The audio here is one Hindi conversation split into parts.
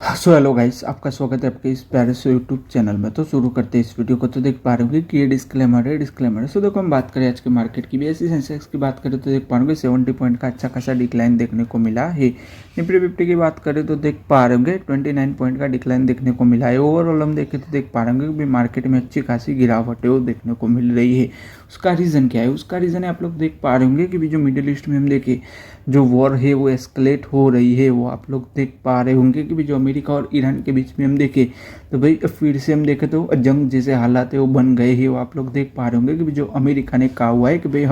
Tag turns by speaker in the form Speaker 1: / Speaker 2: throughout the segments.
Speaker 1: सो हेलो गाइस, आपका स्वागत है आपके इस प्यारे से यूट्यूब चैनल में। तो शुरू करते हैं इस वीडियो को। तो देख पा रहे होंगे कि ये डिस्क्लेमर है। सो देखो, हम बात करें आज के मार्केट की, BSE सेंसेक्स की बात करें तो देख पा रहे होंगे 70 पॉइंट का अच्छा खासा डिक्लाइन देखने को मिला है। निफ्टी 50 की बात करें तो देख पा रहे होंगे 29 पॉइंट का डिक्लाइन देखने को मिला है। ओवरऑल हम देखें तो देख पा रहे होंगे कि मार्केट में अच्छी खासी गिरावट है वो देखने को मिल रही है। उसका रीज़न क्या है? उसका रीज़न है, आप लोग देख पा रहे होंगे कि भी जो मिडिल ईस्ट में हम देखें जो वॉर है वो एस्केलेट हो रही है। वो आप लोग देख पा रहे होंगे कि भी जो अमेरिका और ईरान के बीच में हम देखें तो भाई फिर से हम देखें तो जंग जैसे हालात है वो बन गए हैं। वो आप लोग देख पा रहे होंगे कि भी जो अमेरिका ने कहा हुआ है कि भाई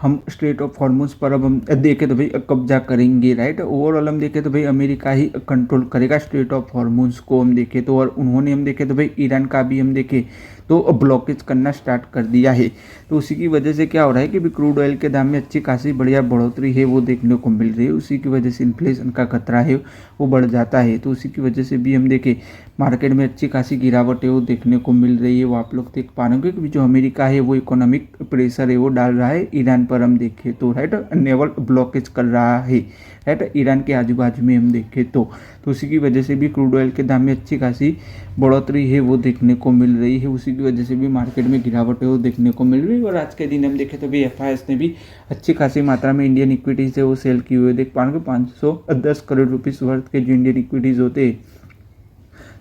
Speaker 1: हम स्ट्रेट ऑफ हॉर्मुज पर अब हम देखें तो भाई कब्जा करेंगे, राइट। ओवरऑल हम देखें तो भाई अमेरिका ही कंट्रोल करेगा स्ट्रेट ऑफ हॉर्मुज को हम देखें तो। और उन्होंने हम देखें तो भाई ईरान का भी हम देखें तो ब्लॉकेज करना स्टार्ट कर दिया है। तो उसी की वजह से क्या हो रहा है कि भी क्रूड ऑयल के दाम में अच्छी खासी बढ़िया बढ़ोतरी है वो देखने को मिल रही है। उसी की वजह से इन्फ्लेशन का खतरा है वो बढ़ जाता है। तो उसी की वजह से भी हम देखें मार्केट में अच्छी खासी गिरावट है वो देखने को मिल रही है। वो आप लोग देख पा रहे होंगे कि जो अमेरिका है वो इकोनॉमिक प्रेशर है वो डाल रहा है ईरान पर हम देखें तो, राइट। नेवल ब्लॉकेज कर रहा है, राइट, ईरान के आजू बाजू में हम देखें तो उसी की वजह से भी क्रूड ऑयल के दाम में अच्छी खासी बढ़ोतरी है वो देखने को मिल रही है। उसी की वजह से भी मार्केट में गिरावट है वो देखने को मिल रही है। और आज के दिन हम देखें तो भी FIS ने भी अच्छी खासी मात्रा में इंडियन इक्विटीज़ है वो सेल की हुई है। देख पाएंगे 510 करोड़ रुपीस वर्थ के जो इंडियन इक्विटीज़ होते हैं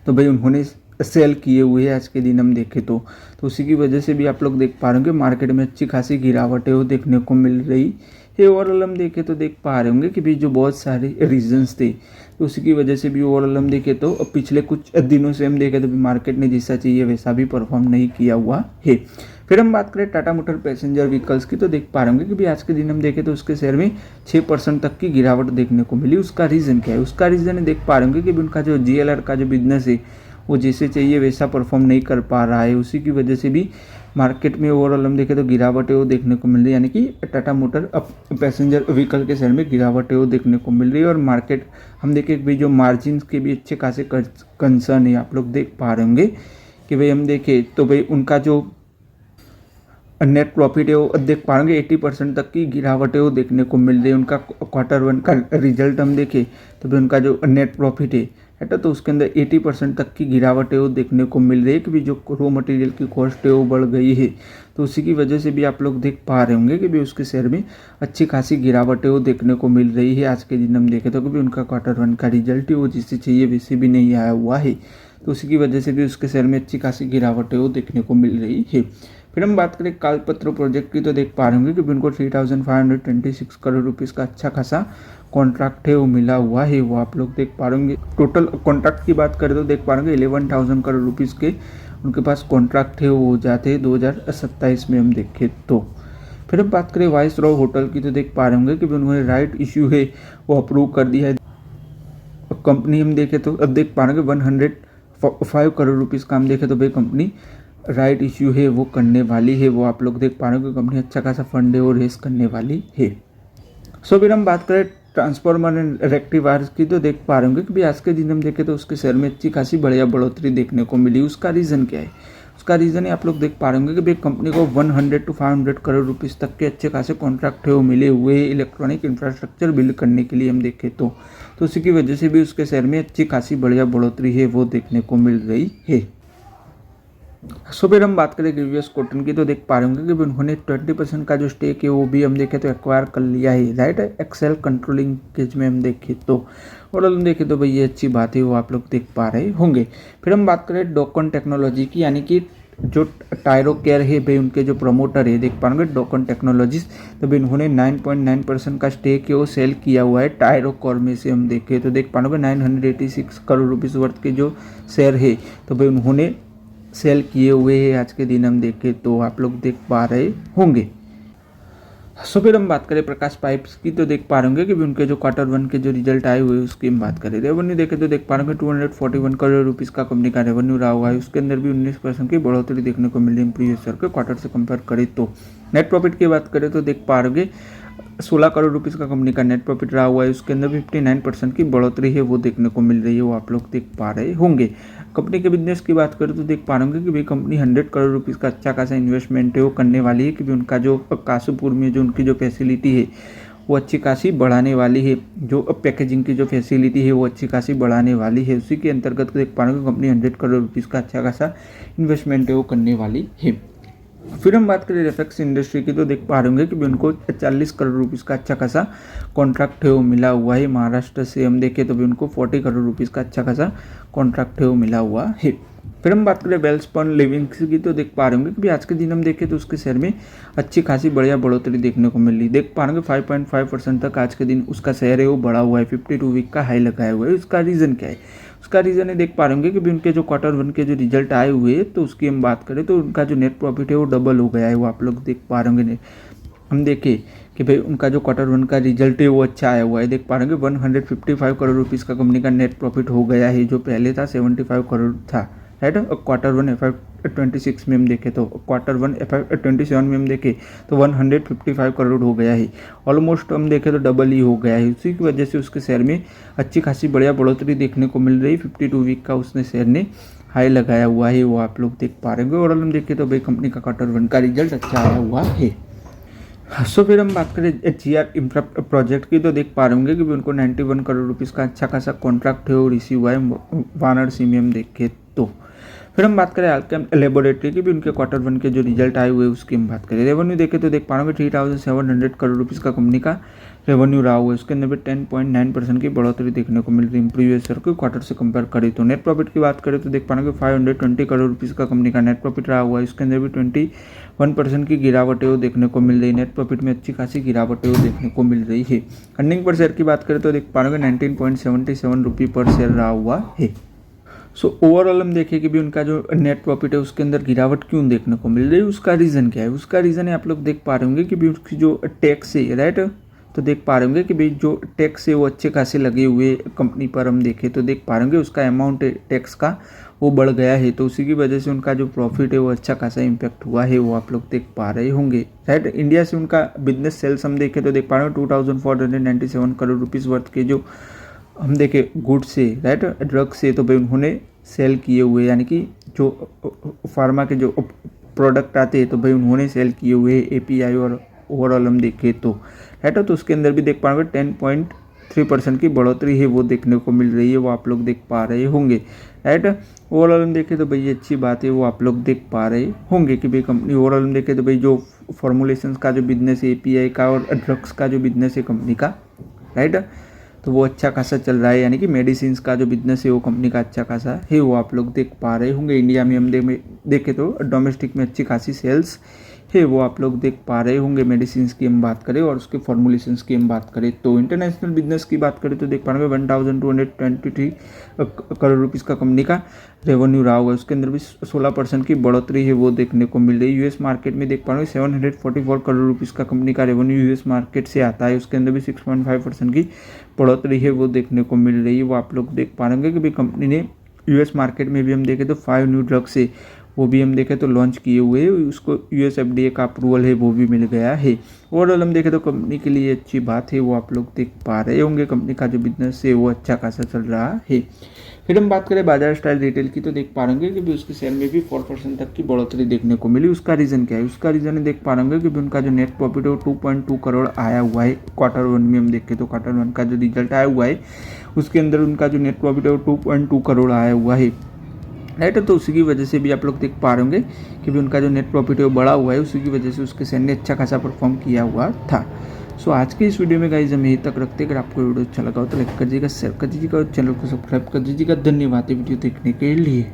Speaker 1: तो भाई उन्होंने सेल किए हुए हैं आज के दिन हम देखें तो उसी की वजह से भी आप लोग देख पा रहे होंगे मार्केट में अच्छी खासी गिरावट है वो देखने को मिल रही है। ओवरऑल हम देखें तो देख पा रहे होंगे कि भी जो बहुत सारे रीजंस थे तो उसी की वजह से भी ओवरऑल हम देखें तो पिछले कुछ दिनों से हम देखें तो भी मार्केट ने जैसा चाहिए वैसा भी परफॉर्म नहीं किया हुआ है। फिर हम बात करें टाटा मोटर पैसेंजर व्हीकल्स की तो देख पा रहे होंगे कि भी आज के दिन हम देखें तो उसके शेयर में 6% तक की गिरावट देखने को मिली। उसका रीज़न क्या है? उसका रीज़न है, देख पा रहे होंगे कि उनका जो GLR का जो बिजनेस है वो जैसे चाहिए वैसा परफॉर्म नहीं कर पा रहा है। उसी की वजह से भी मार्केट में ओवरऑल हम देखें तो गिरावट है वो देखने को मिल रही है। यानी कि टाटा मोटर अब पैसेंजर व्हीकल के शेयर में गिरावट है वो देखने को मिल रही है। और मार्केट हम देखें भी जो मार्जिन के भी अच्छे खासे कंसर्न है आप लोग देख पा रहे होंगे कि भाई हम देखें तो भाई उनका जो नेट प्रॉफिट है वो देख पाएंगे 80% तक की गिरावट है वो देखने को मिल रही है। उनका Q1 का रिजल्ट हम देखें तो भी उनका जो नेट प्रॉफिट है तो उसके अंदर 80% तक की गिरावट है वो देखने को मिल रही है कि भी जो रॉ मटेरियल की कॉस्ट है वो बढ़ गई है। तो उसी की वजह से भी आप लोग देख पा रहे होंगे कि भी उसके शेयर में अच्छी खासी गिरावट है वो देखने को मिल रही है। आज के दिन हम देखें तो भी उनका Q1 का रिजल्ट है वो जिससे चाहिए वैसे भी नहीं आया हुआ है। तो उसी की वजह से भी उसके शेयर में अच्छी खासी गिरावट है वो देखने को मिल रही है। फिर हम बात करें कालपत्र प्रोजेक्ट की तो देख पा रहे होंगे कि उनको 3526 करोड़ रुपीस का अच्छा खासा कॉन्ट्रैक्ट है वो मिला हुआ है। वो आप लोग देख पा रहे होंगे। टोटल कॉन्ट्रैक्ट की बात करें तो देख पा रहे होंगे 11,000 करोड़ रुपीस के उनके पास कॉन्ट्रैक्ट है वो हो जाते हैं 2027 में हम देखें तो। फिर हम बात करें वाइसरॉय होटल की तो देख पा रहे होंगे कि उन्होंने राइट इश्यू है वो अप्रूव कर दिया है। कंपनी हम देखें तो अब देख पा रहे होंगे 105 करोड़ रुपीस का हम देखें तो भाई कंपनी राइट इश्यू है वो करने वाली है। वो आप लोग देख पा रहे हो कि कंपनी अच्छा खासा फंड है वो रेस करने वाली है। सो फिर हम बात करें ट्रांसफॉर्मर एंड रेक्टिफायर्स की तो देख पा रहे होंगे कि भी आज के दिन हम देखें तो उसके शेयर में अच्छी खासी बढ़िया बढ़ोतरी देखने को मिली। उसका रीज़न क्या है? उसका रीज़न है, आप लोग देख पा रहे होंगे कि भाई कंपनी को 100 to 500 करोड़ रुपीस तक के अच्छे खासे कॉन्ट्रैक्ट है वो मिले हुए इलेक्ट्रॉनिक इंफ्रास्ट्रक्चर बिल्ड करने के लिए हम देखें तो उसी की वजह से भी उसके शेयर में अच्छी खासी बढ़िया बढ़ोतरी है वो देखने को मिल रही है। सो फिर हम बात करें ग्रेवियस कॉटन की तो देख पा रहे होंगे कि उन्होंने 20% का जो स्टेक है वो भी हम देखें तो एक्वायर कर लिया है, राइट। एक्सेल कंट्रोलिंग केज में हम देखें तो और हम देखें तो भाई ये अच्छी बात है वो आप लोग देख पा रहे होंगे। फिर हम बात करें डोकन टेक्नोलॉजी की, यानी कि जो टायरो केयर है भाई उनके जो प्रमोटर है देख पाएंगे डोकन टेक्नोलॉजीज तो भाई उन्होंने 9.9% का स्टेक है वो सेल किया हुआ है टायरो कोर में से हम देखें तो देख पाएंगे 986 करोड़ रुपीस वर्थ के जो शेयर है तो भाई उन्होंने सेल किए हुए हैं आज के दिन हम देखें तो आप लोग देख पा रहे होंगे। सो फिर हम बात करें प्रकाश पाइप्स की तो देख पा रहे होंगे कि उनके जो Q1 के जो रिजल्ट आए हुए उसकी हम बात करें। रेवेन्यू देखें तो देख पा रहे होंगे 241 करोड़ रुपीस का कंपनी का रेवेन्यू रहा हुआ है। उसके अंदर भी 19% की बढ़ोतरी देखने को मिली प्रीवियस ईयर के क्वार्टर से कंपेयर करें तो। नेट प्रॉफिट की बात करें तो देख पा रहे 16 करोड़ रुपीस का कंपनी का नेट प्रॉफिट रहा हुआ है। उसके अंदर 59% की बढ़ोतरी है वो देखने को मिल रही है। वो आप लोग देख पा रहे होंगे। कंपनी के बिजनेस की बात करें तो देख पा रहे होंगे कि भाई कंपनी 100 करोड़ रुपीस का अच्छा खासा इन्वेस्टमेंट है वो करने वाली है कि भी उनका जो कासूपुर में जो उनकी जो फैसिलिटी है वो अच्छी खासी बढ़ाने वाली है, जो पैकेजिंग की जो फैसिलिटी है वो अच्छी खासी बढ़ाने वाली है। उसी के अंतर्गत देख पा रहे हो कंपनी 100 करोड़ रुपीज़ का अच्छा खासा इन्वेस्टमेंट है वो करने वाली है। फिर हम बात करें रेफेक्स इंडस्ट्री की तो देख पा रहे होंगे कि उनको 40 करोड़ रुपीज़ का अच्छा खासा कॉन्ट्रैक्ट है वो मिला हुआ है। महाराष्ट्र से हम देखें तो भी उनको 40 करोड़ रुपीज़ का अच्छा खासा कॉन्ट्रैक्ट है वो मिला हुआ है। फिर हम बात करें वेलस्पन लिविंग्स की तो देख पा रहे होंगे कि आज के दिन हम देखें तो उसके शेयर में अच्छी खासी बढ़िया बढ़ोतरी देखने को मिल रही। देख पा रहे होंगे 5.5% तक आज के दिन उसका शेयर है वो बढ़ा हुआ है, 52 वीक का हाई लगाया हुआ है। उसका रीज़न क्या है? उसका रीज़न है देख पा रहे होंगे कि उनके जो Q1 के जो रिजल्ट आए हुए हैं तो उसकी हम बात करें तो उनका जो नेट प्रॉफिट है वो डबल हो गया है, वो आप लोग देख पा रहे होंगे। हम देखें कि भाई उनका जो Q1 का रिजल्ट है वो अच्छा आया हुआ है। देख पा रहे होंगे 155 करोड़ रुपीज़ का कंपनी का नेट प्रॉफिट हो गया है, जो पहले था 75 करोड़ था, राइट। Q1 FY26 में हम देखें तो Q1 FY27 में हम देखें तो 155 करोड़ हो गया है। ऑलमोस्ट हम देखें तो डबल ही हो गया है। उसी की वजह से उसके शेयर में अच्छी खासी बढ़िया बढ़ोतरी देखने को मिल रही है। 52 वीक का उसने शेयर ने हाई लगाया हुआ है, वो आप लोग देख पा रहे होंगे। और हम देखें तो भाई कंपनी का Q1 का रिजल्ट अच्छा आया हुआ है। सो फिर हम बात करें GR इंफ्रा प्रोजेक्ट की तो देख पा रहे होंगे कि उनको 91 करोड़ रुपीज़ का अच्छा खासा कॉन्ट्रैक्ट है वो रिसीव हुआ है वाराणसी में हम देखें तो। फिर हम बात करें अल्केम लेबोरेटरी की भी उनके Q1 के जो रिजल्ट आए हुए उसकी हम बात करें। रेवेन्यू देखें तो देख पा रहे होंगे 3700 करोड़ रुपीज़ का कंपनी का रेवेन्यू रहा हुआ है। उसके अंदर भी 10.9% की बढ़ोतरी देखने को मिल रही है प्रीवियस ईयर के क्वार्टर से कंपेयर करें तो। नेट प्रॉफिट की बात करें तो देख पा रहे होंगे 520 करोड़ रुपीज़ का कंपनी का नेट प्रॉफिट रहा हुआ है। इसके अंदर भी 21% की गिरावट है वो देखने को मिल रही है। नेट प्रॉफिट में अच्छी खासी गिरावट है वो देखने को मिल रही है। अर्निंग पर शेयर की बात करें तो देख पा रहे होंगे 19.77 रुपये पर शेयर रहा हुआ है। सो ओवरऑल हम देखें कि भी उनका जो नेट प्रॉफिट है उसके अंदर गिरावट क्यों देखने को मिल रही है, उसका रीज़न क्या है? उसका रीज़न है आप लोग देख पा रहे होंगे कि भी उसकी जो टैक्स है, राइट, तो देख पा रहे होंगे कि भाई जो टैक्स है वो अच्छे खासे लगे हुए कंपनी पर हम देखें तो देख पा रहे होंगे उसका अमाउंट टैक्स का वो बढ़ गया है, तो उसी की वजह से उनका जो प्रॉफिट है वो अच्छा खासा इम्पैक्ट हुआ है, वो आप लोग देख पा रहे होंगे, राइट। इंडिया से उनका बिजनेस सेल्स हम देखें तो देख पा रहे हो 2497 करोड़ रुपीज़ वर्थ के जो हम देखें गुड्स से, राइट, ड्रग्स से तो भाई उन्होंने सेल किए हुए, यानी कि जो फार्मा के जो प्रोडक्ट आते हैं तो भाई उन्होंने सेल किए हुए API। और ओवरऑल हम देखें तो, राइट, तो उसके अंदर भी देख पा रहे होंगे 10.3% की बढ़ोतरी है वो देखने को मिल रही है, वो आप लोग देख पा रहे होंगे, राइट। ओवरऑल हम देखें तो भाई ये अच्छी बात है, वो आप लोग देख पा रहे होंगे कि भाई कंपनी ओवरऑल हम देखें तो भाई जो फॉर्मुलेशंस का जो बिजनेस है, API का और ड्रग्स का जो बिजनेस है कंपनी का, राइट, तो वो अच्छा खासा चल रहा है, यानी कि मेडिसिन का जो बिजनेस है वो कंपनी का अच्छा खासा है, वो आप लोग देख पा रहे होंगे। इंडिया में हम देखें तो डोमेस्टिक में अच्छी खासी सेल्स है, वो आप लोग देख पा रहे होंगे। मेडिसिन की हम बात करें और उसके फॉर्मुलेशंस की हम बात करें तो इंटरनेशनल बिजनेस की बात करें तो देख पा रहे होंगे 1223 करोड़ रुपीज़ का कंपनी का रेवेन्यू रहा हुआ है। उसके अंदर भी 16% की बढ़ोतरी है वो देखने को मिल रही है। यूएस मार्केट में देख पा रहे हो 744 करोड़ रुपीज़ का कंपनी का रेवेन्यू यूएस मार्केट से आता है। उसके अंदर भी 6.5% की बढ़ोतरी है वो देखने को मिल रही है, वो आप लोग देख पा रहे होंगे कि भाई कंपनी ने यूएस मार्केट में भी हम देखें तो 5 न्यू ड्रग्स है वो भी हम देखें तो लॉन्च किए हुए हैं, उसको US FDA का अप्रूवल है वो भी मिल गया है। ओवरऑल हम देखें तो कंपनी के लिए अच्छी बात है, वो आप लोग देख पा रहे होंगे। कंपनी का जो बिजनेस है वो अच्छा खासा चल रहा है। फिर हम बात करें बाजार स्टाइल रिटेल की तो देख पा रहे कि भी उसके शेयर में भी 4% तक की बढ़ोतरी देखने को मिली। उसका रीज़न क्या है? उसका रीज़न है देख पा रहे कि भी उनका जो नेट प्रॉफिट है वो 2.2 करोड़ आया हुआ है। Q1 में हम देखें तो Q1 का जो रिजल्ट आया हुआ है उसके अंदर उनका जो नेट प्रॉफिट है वो 2.2 करोड़ आया हुआ है, राइट। तो उसी की वजह से भी आप लोग देख पा रहे होंगे कि भी उनका जो नेट प्रॉफिट है वो बढ़ा हुआ है, उसी की वजह से उसके शेयर ने अच्छा खासा परफॉर्म किया हुआ था। सो आज के इस वीडियो में गाइस हम यहीं तक रखते हैं। अगर आपको वीडियो अच्छा लगा हो तो लाइक कर दीजिएगा, शेयर कर दीजिएगा और चैनल को सब्सक्राइब कर दीजिएगा। धन्यवाद वीडियो देखने के लिए।